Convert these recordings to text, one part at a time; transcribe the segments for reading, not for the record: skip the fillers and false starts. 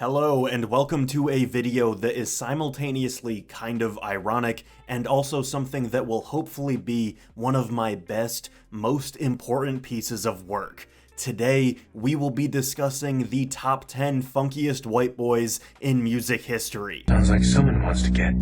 Hello and welcome to a video that is simultaneously kind of ironic and also something that will hopefully be one of my best, most important pieces of work. Today, we will be discussing the top 10 funkiest white boys in music history. Sounds like someone wants to get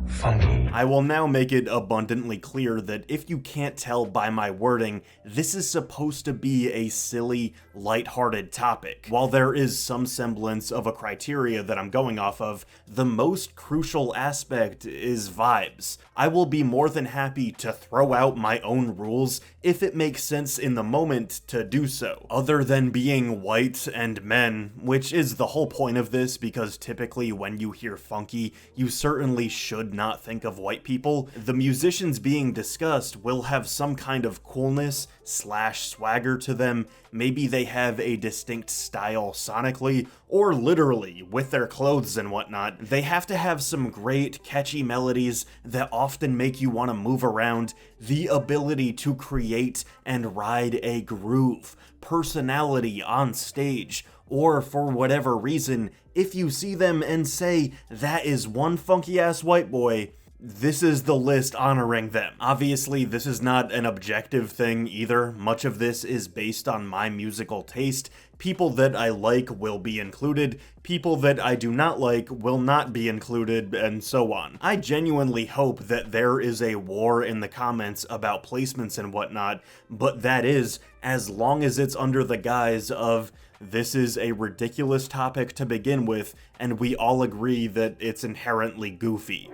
funky. I will now make it abundantly clear that if you can't tell by my wording, this is supposed to be a silly, lighthearted topic. While there is some semblance of a criteria that I'm going off of, the most crucial aspect is vibes. I will be more than happy to throw out my own rules if it makes sense in the moment to do so. Other than being white and men, which is the whole point of this because typically when you hear funky, you certainly should not think of white people. The musicians being discussed will have some kind of coolness / swagger to them. Maybe they have a distinct style sonically or literally with their clothes and whatnot. They have to have some great catchy melodies that often make you want to move around, the ability to create and ride a groove, personality on stage, or for whatever reason, if you see them and say, that is one funky ass white boy, this is the list honoring them. Obviously, this is not an objective thing either. Much of this is based on my musical taste. People that I like will be included, people that I do not like will not be included, and so on. I genuinely hope that there is a war in the comments about placements and whatnot, but that is, as long as it's under the guise of, this is a ridiculous topic to begin with, and we all agree that it's inherently goofy.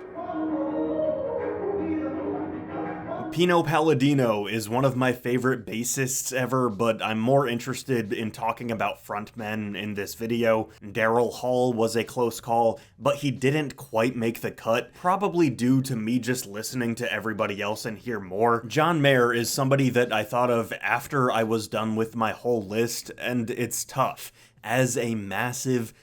Pino Palladino is one of my favorite bassists ever, but I'm more interested in talking about frontmen in this video. Daryl Hall was a close call, but he didn't quite make the cut, probably due to me just listening to everybody else and hear more. John Mayer is somebody that I thought of after I was done with my whole list, and it's tough. As a massive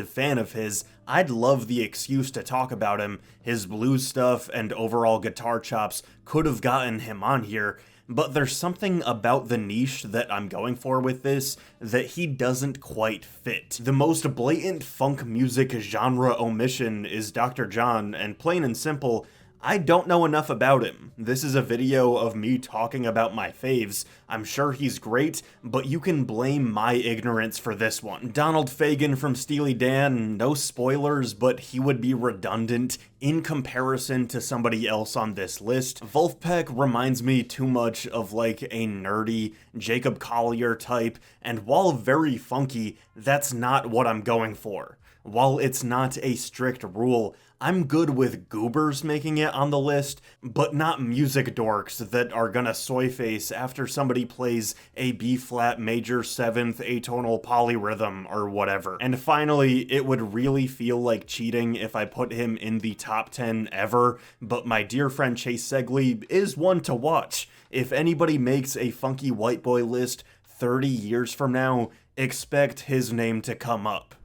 fan of his, I'd love the excuse to talk about him. His blues stuff and overall guitar chops could have gotten him on here, but there's something about the niche that I'm going for with this that he doesn't quite fit. The most blatant funk music genre omission is Dr. John, and plain and simple, I don't know enough about him. This is a video of me talking about my faves. I'm sure he's great, but you can blame my ignorance for this one. Donald Fagen from Steely Dan, no spoilers, but he would be redundant in comparison to somebody else on this list. Vulfpeck reminds me too much of like a nerdy Jacob Collier type, and while very funky, that's not what I'm going for. While it's not a strict rule, I'm good with goobers making it on the list, but not music dorks that are gonna soy face after somebody plays a B-flat major 7th atonal polyrhythm or whatever. And finally, it would really feel like cheating if I put him in the top 10 ever, but my dear friend Chase Segley is one to watch. If anybody makes a funky white boy list 30 years from now, expect his name to come up.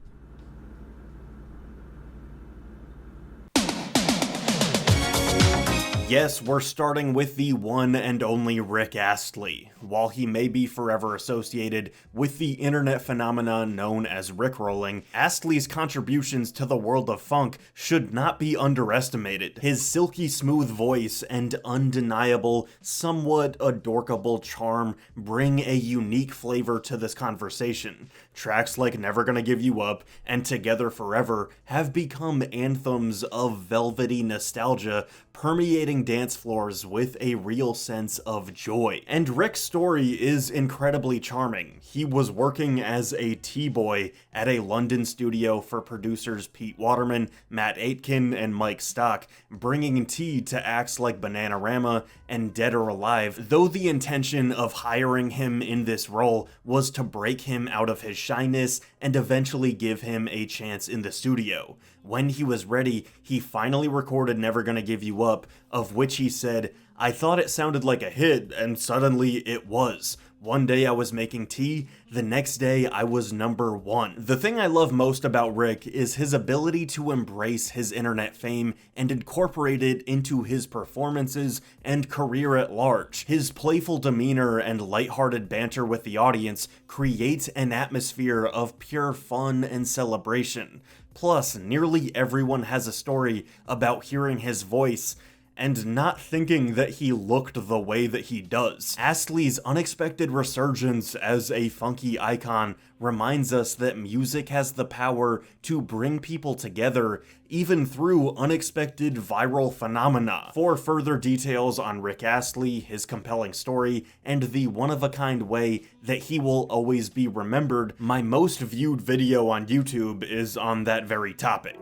Yes, we're starting with the one and only Rick Astley. While he may be forever associated with the internet phenomenon known as rickrolling, Astley's contributions to the world of funk should not be underestimated. His silky smooth voice and undeniable, somewhat adorkable charm bring a unique flavor to this conversation. Tracks like Never Gonna Give You Up and Together Forever have become anthems of velvety nostalgia, permeating dance floors with a real sense of joy. And Rick's story is incredibly charming. He was working as a T-boy at a London studio for producers Pete Waterman, Matt Aitken, and Mike Stock, bringing tea to acts like Bananarama and Dead or Alive, though the intention of hiring him in this role was to break him out of his shyness and eventually give him a chance in the studio. When he was ready, he finally recorded Never Gonna Give You Up, of of which he said, "I thought it sounded like a hit, and suddenly it was. One day I was making tea, the next day I was #1. The thing I love most about Rick is his ability to embrace his internet fame and incorporate it into his performances and career at large. His playful demeanor and lighthearted banter with the audience create an atmosphere of pure fun and celebration. Plus, nearly everyone has a story about hearing his voice and not thinking that he looked the way that he does. Astley's unexpected resurgence as a funky icon reminds us that music has the power to bring people together, even through unexpected viral phenomena. For further details on Rick Astley, his compelling story, and the one-of-a-kind way that he will always be remembered, my most viewed video on YouTube is on that very topic.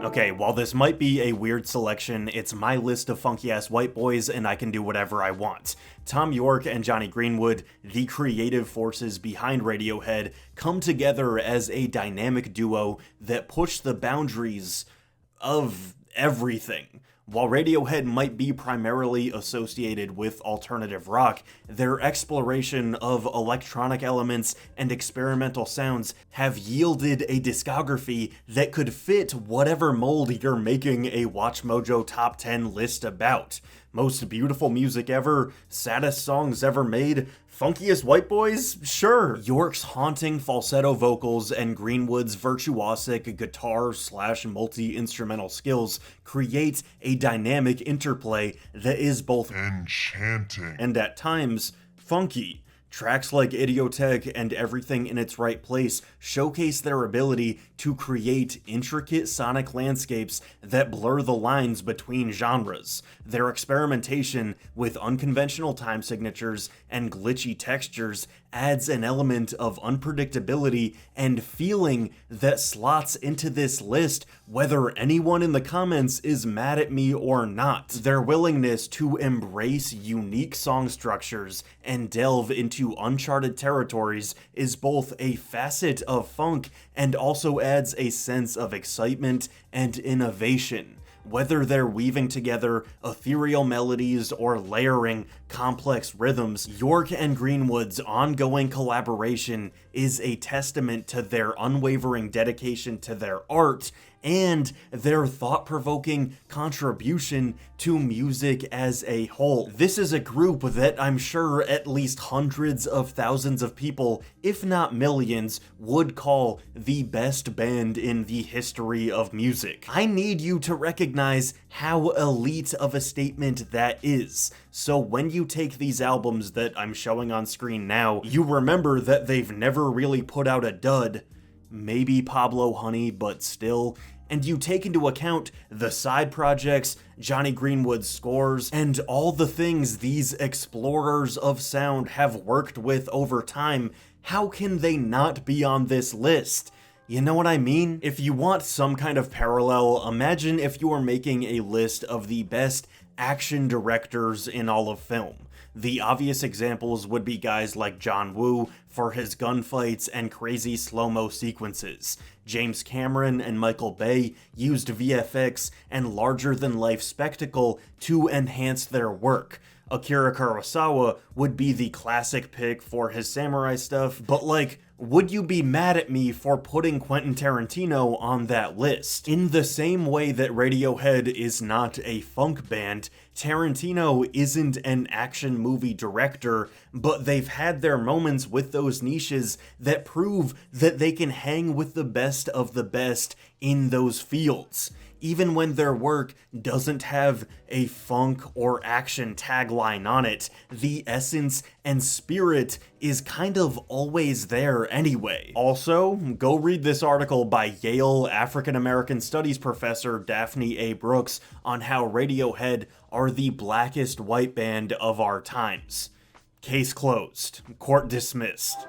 Okay, while this might be a weird selection, it's my list of funky-ass white boys, and I can do whatever I want. Thom Yorke and Jonny Greenwood, the creative forces behind Radiohead, come together as a dynamic duo that push the boundaries of everything. While Radiohead might be primarily associated with alternative rock, their exploration of electronic elements and experimental sounds have yielded a discography that could fit whatever mold you're making a Watch Mojo Top 10 list about. Most beautiful music ever, saddest songs ever made, funkiest white boys? Sure. Yorke's haunting falsetto vocals and Greenwood's virtuosic guitar/multi-instrumental skills create a dynamic interplay that is both enchanting and at times funky. Tracks like Idiotech and Everything in Its Right Place showcase their ability to create intricate sonic landscapes that blur the lines between genres. Their experimentation with unconventional time signatures and glitchy textures adds an element of unpredictability and feeling that slots into this list whether anyone in the comments is mad at me or not. Their willingness to embrace unique song structures and delve into uncharted territories is both a facet of funk and also adds a sense of excitement and innovation. Whether they're weaving together ethereal melodies or layering complex rhythms, Yorke and Greenwood's ongoing collaboration is a testament to their unwavering dedication to their art and their thought-provoking contribution to music as a whole. This is a group that I'm sure at least hundreds of thousands of people, if not millions, would call the best band in the history of music. I need you to recognize how elite of a statement that is. So when you take these albums that I'm showing on screen now, you remember that they've never really put out a dud. Maybe Pablo Honey, but still. And you take into account the side projects, Jonny Greenwood's scores, and all the things these explorers of sound have worked with over time, how can they not be on this list? You know what I mean? If you want some kind of parallel, imagine if you were making a list of the best action directors in all of film. The obvious examples would be guys like John Woo for his gunfights and crazy slow-mo sequences. James Cameron and Michael Bay used VFX and larger-than-life spectacle to enhance their work. AKIRA KUROSAWA would be the classic pick for his samurai stuff, but like, would you be mad at me for putting Quentin Tarantino on that list? In the same way that Radiohead is not a funk band, Tarantino isn't an action movie director, but they've had their moments with those niches that prove that they can hang with the best of the best in those fields. Even when their work doesn't have a funk or action tagline on it, the essence and spirit is kind of always there anyway. Also, go read this article by Yale African-American Studies professor Daphne A. Brooks on how Radiohead are the blackest white band of our times. Case closed. Court dismissed.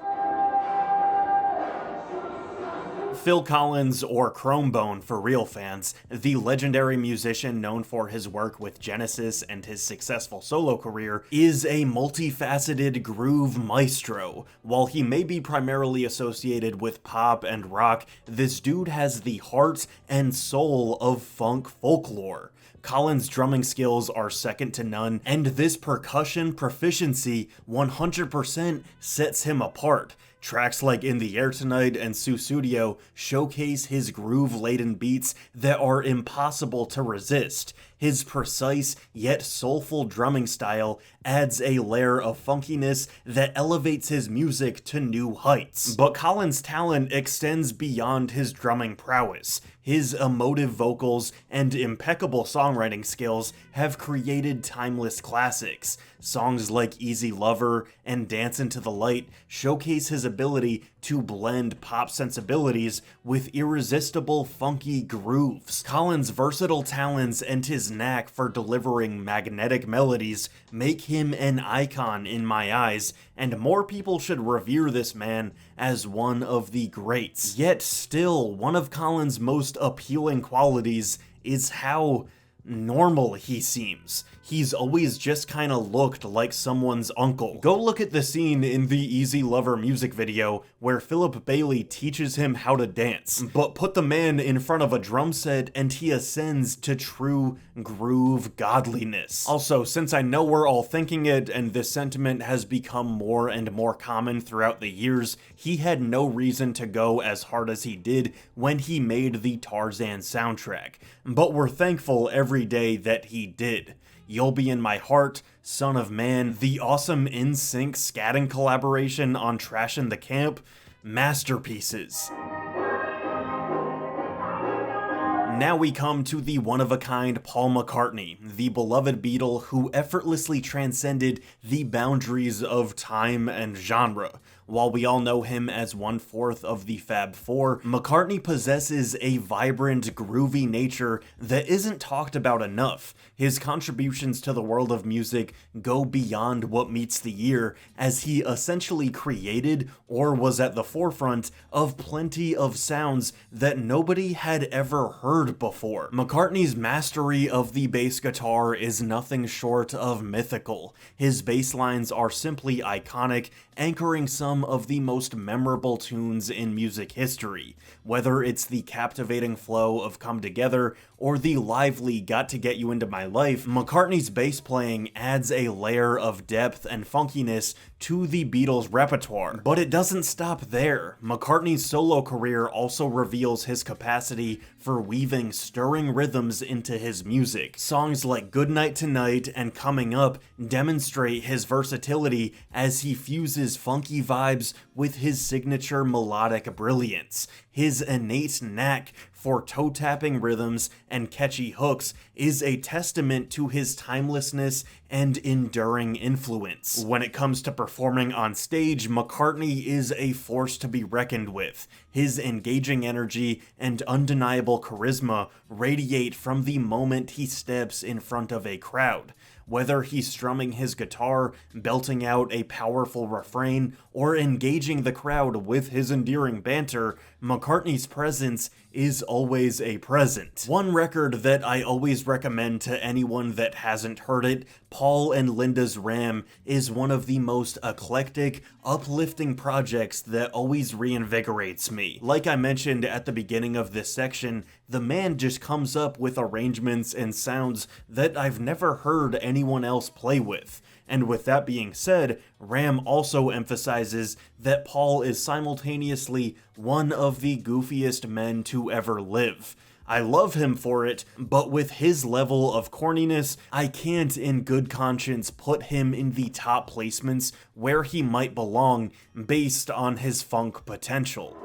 Phil Collins, or Chromebone for real fans, the legendary musician known for his work with Genesis and his successful solo career, is a multifaceted groove maestro. While he may be primarily associated with pop and rock, this dude has the heart and soul of funk folklore. Collins' drumming skills are second to none, and this percussion proficiency 100% sets him apart. Tracks like In the Air Tonight and Sussudio showcase his groove-laden beats that are impossible to resist. His precise yet soulful drumming style adds a layer of funkiness that elevates his music to new heights. But Collins' talent extends beyond his drumming prowess. His emotive vocals and impeccable songwriting skills have created timeless classics. Songs like Easy Lover and Dance Into the Light showcase his ability to blend pop sensibilities with irresistible funky grooves. Collins' versatile talents and his knack for delivering magnetic melodies make him an icon in my eyes, and more people should revere this man as one of the greats. Yet still, one of Collins' most appealing qualities is how normal he seems. He's always just kinda looked like someone's uncle. Go look at the scene in the Easy Lover music video where Philip Bailey teaches him how to dance, but put the man in front of a drum set and he ascends to true groove godliness. Also, since I know we're all thinking it and this sentiment has become more and more common throughout the years, he had no reason to go as hard as he did when he made the Tarzan soundtrack, but we're thankful every day that he did. You'll Be in My Heart, Son of Man, the awesome NSYNC scatting collaboration on Trashin' the Camp, masterpieces. Now we come to the one-of-a-kind Paul McCartney, the beloved Beatle who effortlessly transcended the boundaries of time and genre. While we all know him as one-fourth of the Fab Four, McCartney possesses a vibrant, groovy nature that isn't talked about enough. His contributions to the world of music go beyond what meets the ear, as he essentially created or was at the forefront of plenty of sounds that nobody had ever heard before. McCartney's mastery of the bass guitar is nothing short of mythical. His bass lines are simply iconic, anchoring some of the most memorable tunes in music history. Whether it's the captivating flow of Come Together or the lively Got to Get You Into My Life, McCartney's bass playing adds a layer of depth and funkiness to the Beatles' repertoire. But it doesn't stop there. McCartney's solo career also reveals his capacity for weaving stirring rhythms into his music. Songs like Goodnight Tonight and Coming Up demonstrate his versatility as he fuses funky vibes with his signature melodic brilliance. His innate knack for toe-tapping rhythms and catchy hooks is a testament to his timelessness and enduring influence. When it comes to performing on stage, McCartney is a force to be reckoned with. His engaging energy and undeniable charisma radiate from the moment he steps in front of a crowd. Whether he's strumming his guitar, belting out a powerful refrain, or engaging the crowd with his endearing banter, McCartney's presence is always a present. One record that I always recommend to anyone that hasn't heard it, Paul and Linda's Ram, is one of the most eclectic, uplifting projects that always reinvigorates me. Like I mentioned at the beginning of this section, the man just comes up with arrangements and sounds that I've never heard anyone else play with. And with that being said, Ram also emphasizes that Paul is simultaneously one of the goofiest men to ever live. I love him for it, but with his level of corniness, I can't in good conscience put him in the top placements where he might belong based on his funk potential.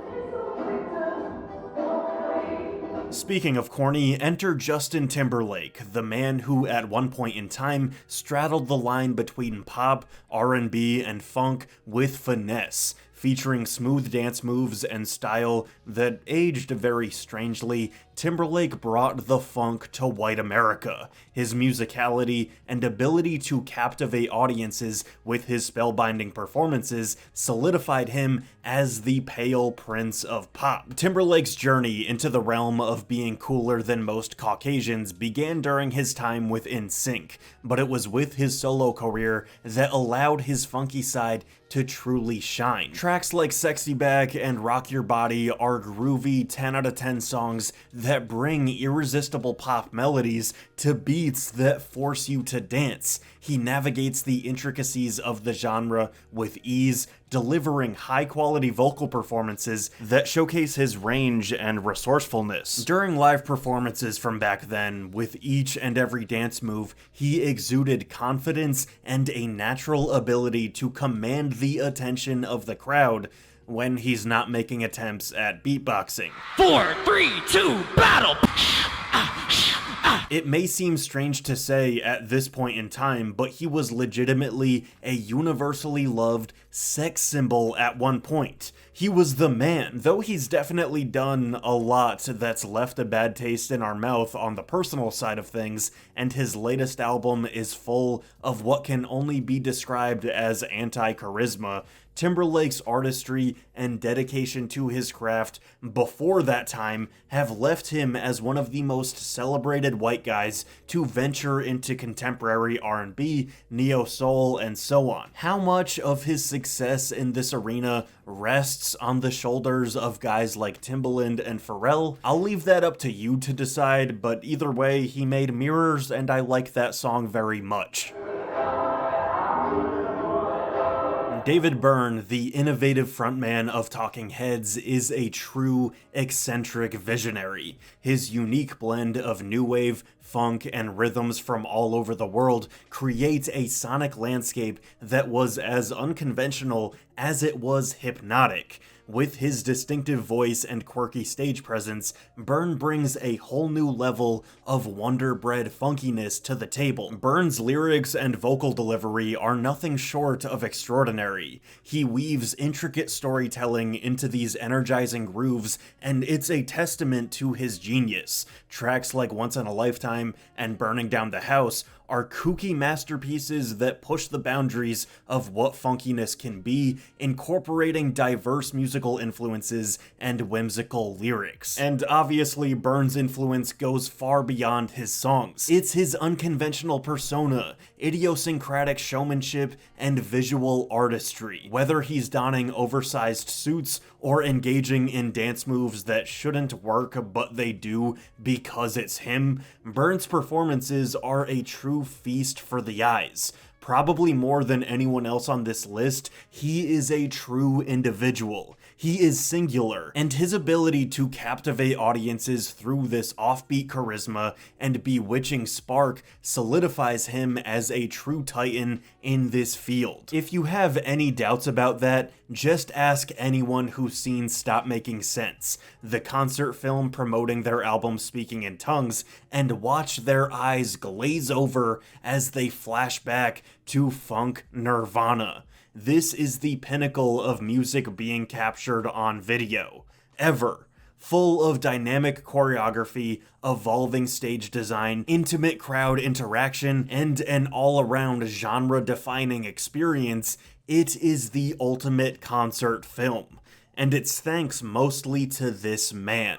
Speaking of corny, enter Justin Timberlake, the man who at one point in time straddled the line between pop, R&B, and funk with finesse. Featuring smooth dance moves and style that aged very strangely, Timberlake brought the funk to white America. His musicality and ability to captivate audiences with his spellbinding performances solidified him as the pale prince of pop. Timberlake's journey into the realm of being cooler than most Caucasians began during his time with NSYNC, but it was with his solo career that allowed his funky side to truly shine. Tracks like Sexy Back and Rock Your Body are groovy 10 out of 10 songs that bring irresistible pop melodies to beats that force you to dance. He navigates the intricacies of the genre with ease, delivering high-quality vocal performances that showcase his range and resourcefulness. During live performances from back then, with each and every dance move, he exuded confidence and a natural ability to command the attention of the crowd when he's not making attempts at beatboxing. 4, 3, 2, battle! It may seem strange to say at this point in time, but he was legitimately a universally loved sex symbol at one point. He was the man, though he's definitely done a lot that's left a bad taste in our mouth on the personal side of things, and his latest album is full of what can only be described as anti-charisma. Timberlake's artistry and dedication to his craft before that time have left him as one of the most celebrated white guys to venture into contemporary R&B, neo-soul, and so on. How much of his success in this arena rests on the shoulders of guys like Timbaland and Pharrell? I'll leave that up to you to decide, but either way, he made Mirrors, and I like that song very much. David Byrne, the innovative frontman of Talking Heads, is a true eccentric visionary. His unique blend of new wave, funk, and rhythms from all over the world creates a sonic landscape that was as unconventional as it was hypnotic. With his distinctive voice and quirky stage presence, Byrne brings a whole new level of wonder-bred funkiness to the table. Byrne's lyrics and vocal delivery are nothing short of extraordinary. He weaves intricate storytelling into these energizing grooves, and it's a testament to his genius. Tracks like Once in a Lifetime and Burning Down the House are kooky masterpieces that push the boundaries of what funkiness can be, incorporating diverse musical influences and whimsical lyrics. And obviously, Byrne's influence goes far beyond his songs. It's his unconventional persona, idiosyncratic showmanship, and visual artistry. Whether he's donning oversized suits or engaging in dance moves that shouldn't work but they do because it's him, Byrne's performances are a true feast for the eyes. Probably more than anyone else on this list, he is a true individual. He is singular, and his ability to captivate audiences through this offbeat charisma and bewitching spark solidifies him as a true titan in this field. If you have any doubts about that, just ask anyone who's seen Stop Making Sense, the concert film promoting their album Speaking in Tongues, and watch their eyes glaze over as they flash back to funk nirvana. This is the pinnacle of music being captured on video, ever. Full of dynamic choreography, evolving stage design, intimate crowd interaction, and an all-around genre-defining experience, it is the ultimate concert film. And it's thanks mostly to this man.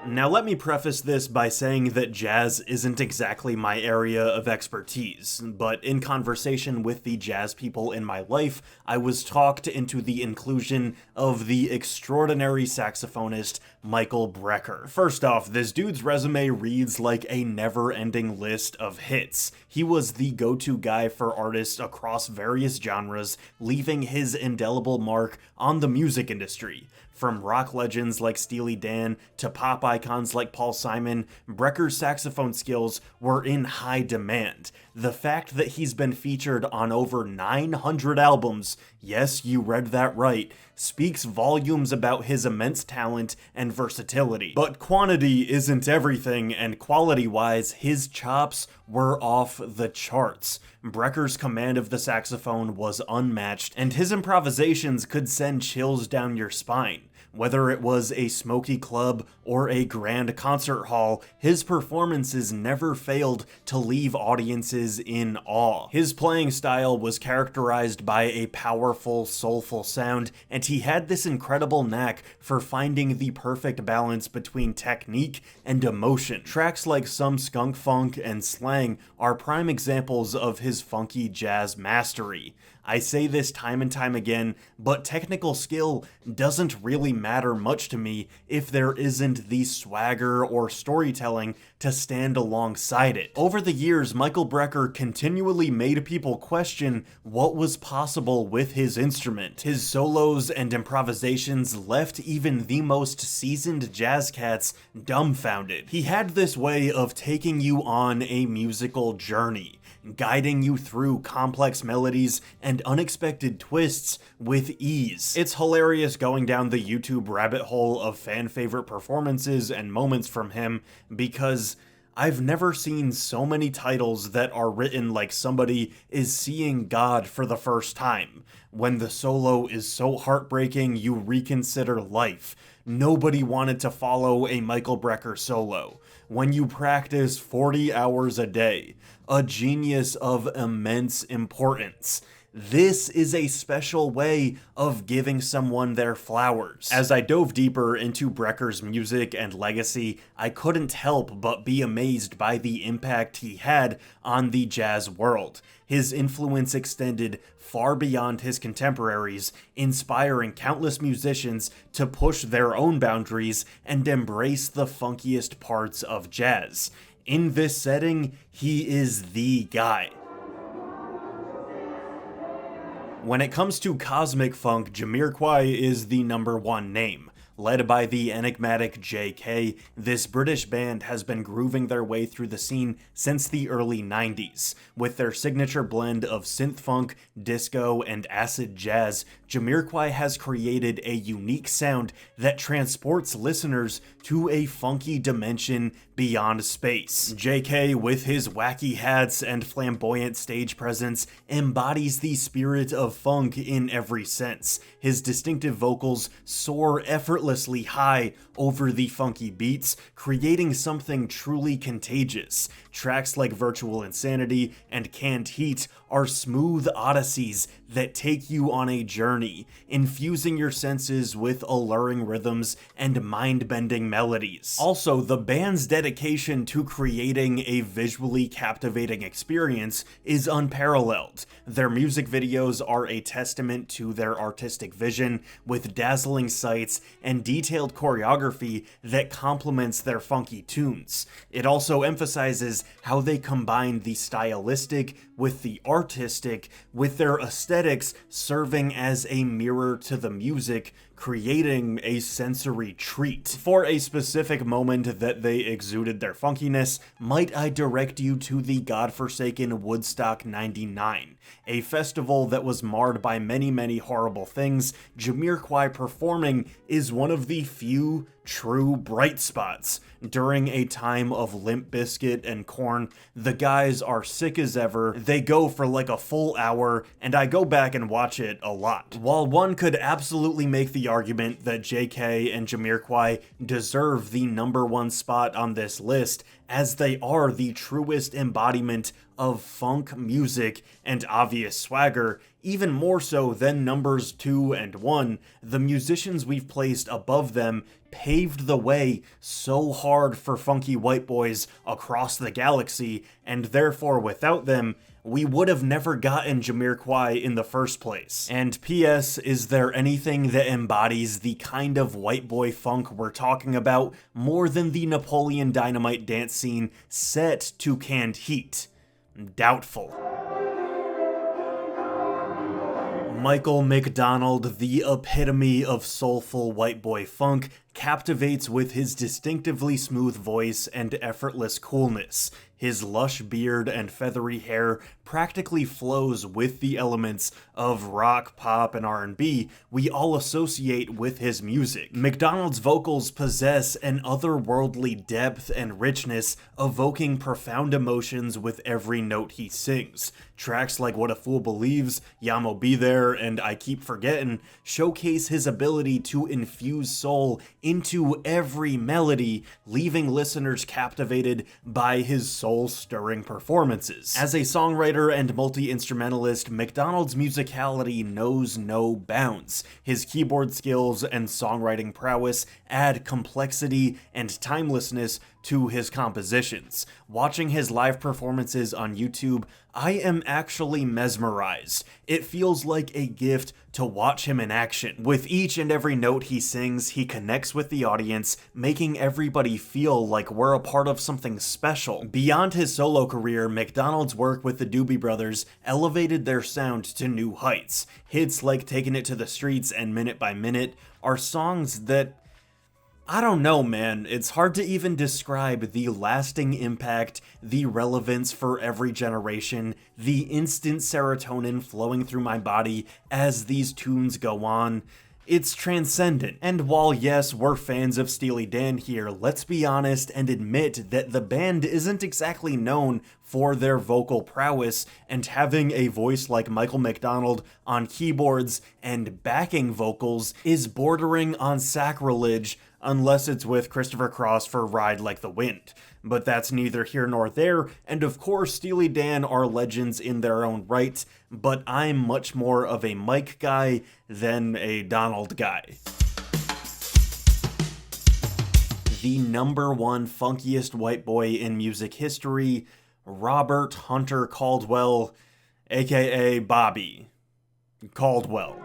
Now let me preface this by saying that jazz isn't exactly my area of expertise, but in conversation with the jazz people in my life, I was talked into the inclusion of the extraordinary saxophonist Michael Brecker. First off, this dude's resume reads like a never-ending list of hits. He was the go-to guy for artists across various genres, leaving his indelible mark on the music industry. From rock legends like Steely Dan to pop icons like Paul Simon, Brecker's saxophone skills were in high demand. The fact that he's been featured on over 900 albums, yes, you read that right, speaks volumes about his immense talent and versatility. But quantity isn't everything, and quality-wise, his chops were off the charts. Brecker's command of the saxophone was unmatched, and his improvisations could send chills down your spine. Whether it was a smoky club or a grand concert hall, his performances never failed to leave audiences in awe. His playing style was characterized by a powerful, soulful sound, and he had this incredible knack for finding the perfect balance between technique and emotion. Tracks like Some Skunk Funk and Slang are prime examples of his funky jazz mastery. I say this time and time again, but technical skill doesn't really matter much to me if there isn't the swagger or storytelling to stand alongside it. Over the years, Michael Brecker continually made people question what was possible with his instrument. His solos and improvisations left even the most seasoned jazz cats dumbfounded. He had this way of taking you on a musical journey, guiding you through complex melodies and unexpected twists with ease. It's hilarious going down the YouTube rabbit hole of fan favorite performances and moments from him, because I've never seen so many titles that are written like somebody is seeing God for the first time. When the solo is so heartbreaking, you reconsider life. Nobody wanted to follow a Michael Brecker solo. When you practice 40 hours a day, a genius of immense importance. This is a special way of giving someone their flowers. As I dove deeper into Brecker's music and legacy, I couldn't help but be amazed by the impact he had on the jazz world. His influence extended far beyond his contemporaries, inspiring countless musicians to push their own boundaries and embrace the funkiest parts of jazz. In this setting, he is the guy. When it comes to cosmic funk, Jamiroquai is the #1 name. Led by the enigmatic JK, this British band has been grooving their way through the scene since the early 90s. With their signature blend of synth-funk, disco, and acid jazz, Jamiroquai has created a unique sound that transports listeners to a funky dimension beyond space. JK, with his wacky hats and flamboyant stage presence, embodies the spirit of funk in every sense. His distinctive vocals soar effortlessly high over the funky beats, creating something truly contagious. Tracks like Virtual Insanity and Canned Heat are smooth odysseys that take you on a journey, infusing your senses with alluring rhythms and mind-bending melodies. Also, the band's dedication to creating a visually captivating experience is unparalleled. Their music videos are a testament to their artistic vision, with dazzling sights and detailed choreography that complements their funky tunes. It also emphasizes how they combine the stylistic with the artistic, with their aesthetics serving as a mirror to the music, creating a sensory treat. For a specific moment that they exuded their funkiness, might I direct you to the godforsaken Woodstock 99, a festival that was marred by many horrible things. Jamiroquai performing is one of the few true bright spots. During a time of Limp Bizkit and Korn, the guys are sick as ever. They go for like a full hour, and I go back and watch it a lot. While one could absolutely make the argument that JK and Jamiroquai deserve the #1 spot on this list, as they are the truest embodiment of funk music and obvious swagger, even more so than numbers 2 and 1, the musicians we've placed above them paved the way so hard for funky white boys across the galaxy, and therefore without them, we would have never gotten Jamiroquai in the first place. And P.S., is there anything that embodies the kind of white boy funk we're talking about more than the Napoleon Dynamite dance scene set to Canned Heat? Doubtful. Michael McDonald, the epitome of soulful white boy funk, captivates with his distinctively smooth voice and effortless coolness. His lush beard and feathery hair practically flows with the elements of rock, pop, and R&B we all associate with his music. McDonald's vocals possess an otherworldly depth and richness, evoking profound emotions with every note he sings. Tracks like What a Fool Believes, Yamo Be There, and I Keep Forgettin' showcase his ability to infuse soul into every melody, leaving listeners captivated by his soul-stirring performances. As a songwriter and multi-instrumentalist, McDonald's musicality knows no bounds. His keyboard skills and songwriting prowess add complexity and timelessness to his compositions. Watching his live performances on YouTube, I am actually mesmerized. It feels like a gift to watch him in action. With each and every note he sings, he connects with the audience, making everybody feel like we're a part of something special. Beyond his solo career, McDonald's work with the Doobie Brothers elevated their sound to new heights. Hits like Taking It to the Streets and Minute by Minute are songs that, I don't know, man. It's hard to even describe the lasting impact, the relevance for every generation, the instant serotonin flowing through my body as these tunes go on. It's transcendent. And while yes, we're fans of Steely Dan here, let's be honest and admit that the band isn't exactly known for their vocal prowess, and having a voice like Michael McDonald on keyboards and backing vocals is bordering on sacrilege, unless it's with Christopher Cross for Ride Like the Wind. But that's neither here nor there, and of course Steely Dan are legends in their own right, but I'm much more of a Mike guy than a Donald guy. The #1 funkiest white boy in music history, Robert Hunter Caldwell, aka Bobby Caldwell.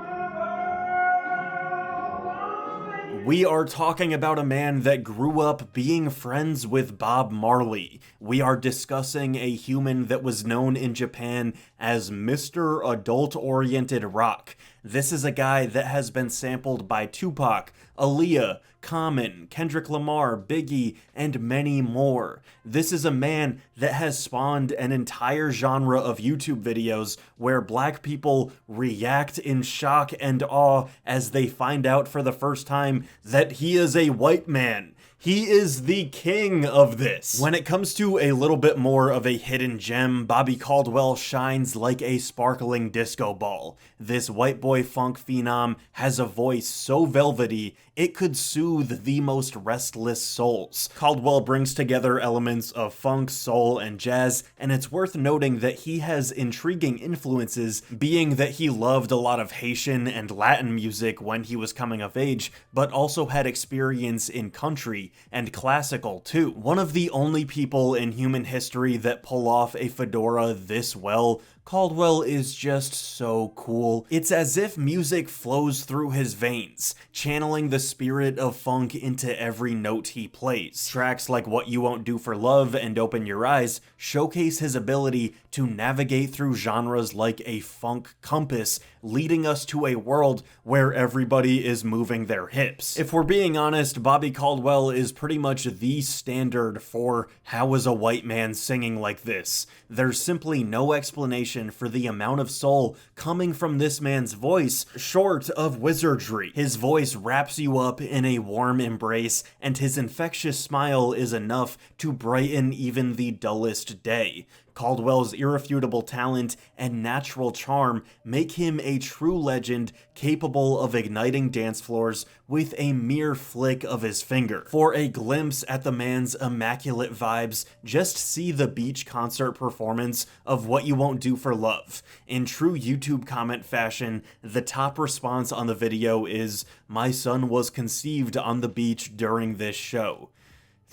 We are talking about a man that grew up being friends with Bob Marley. We are discussing a human that was known in Japan as Mr. Adult-Oriented Rock. This is a guy that has been sampled by Tupac, Aaliyah, Common, Kendrick Lamar, Biggie, and many more. This is a man that has spawned an entire genre of YouTube videos where black people react in shock and awe as they find out for the first time that he is a white man. He is the king of this. When it comes to a little bit more of a hidden gem, Bobby Caldwell shines like a sparkling disco ball. This white boy funk phenom has a voice so velvety, it could soothe the most restless souls. Caldwell brings together elements of funk, soul, and jazz, and it's worth noting that he has intriguing influences, being that he loved a lot of Haitian and Latin music when he was coming of age, but also had experience in country and classical too. One of the only people in human history that pull off a fedora this well, Caldwell is just so cool. It's as if music flows through his veins, channeling the spirit of funk into every note he plays. Tracks like What You Won't Do for Love and Open Your Eyes showcase his ability to navigate through genres like a funk compass, leading us to a world where everybody is moving their hips. If we're being honest, Bobby Caldwell is pretty much the standard for how is a white man singing like this. There's simply no explanation for the amount of soul coming from this man's voice, short of wizardry. His voice wraps you up in a warm embrace, and his infectious smile is enough to brighten even the dullest day. Caldwell's irrefutable talent and natural charm make him a true legend capable of igniting dance floors with a mere flick of his finger. For a glimpse at the man's immaculate vibes, just see the beach concert performance of What You Won't Do for Love. In true YouTube comment fashion, the top response on the video is, "My son was conceived on the beach during this show."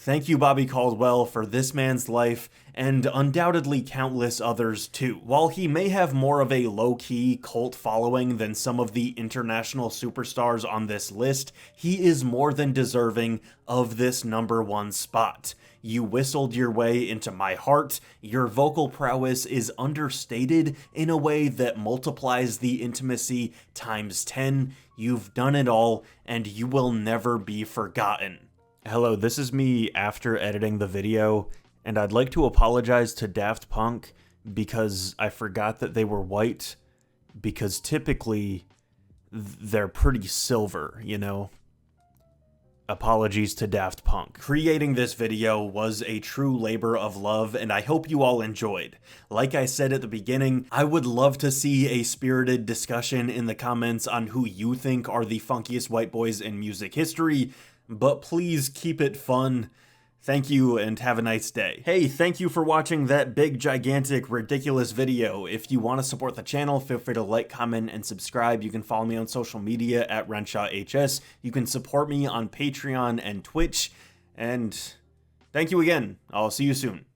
Thank you, Bobby Caldwell, for this man's life, and undoubtedly countless others too. While he may have more of a low-key cult following than some of the international superstars on this list, he is more than deserving of this #1 spot. You whistled your way into my heart, your vocal prowess is understated in a way that multiplies the intimacy times 10, you've done it all, and you will never be forgotten. Hello, this is me after editing the video, and I'd like to apologize to Daft Punk because I forgot that they were white, because typically they're pretty silver, you know? Apologies to Daft Punk. Creating this video was a true labor of love, and I hope you all enjoyed. Like I said at the beginning, I would love to see a spirited discussion in the comments on who you think are the funkiest white boys in music history, but please keep it fun. Thank you and have a nice day. Hey, thank you for watching that big, gigantic, ridiculous video. If you want to support the channel, feel free to like, comment, and subscribe. You can follow me on social media at RenshawHS. You can support me on Patreon and Twitch. And thank you again. I'll see you soon.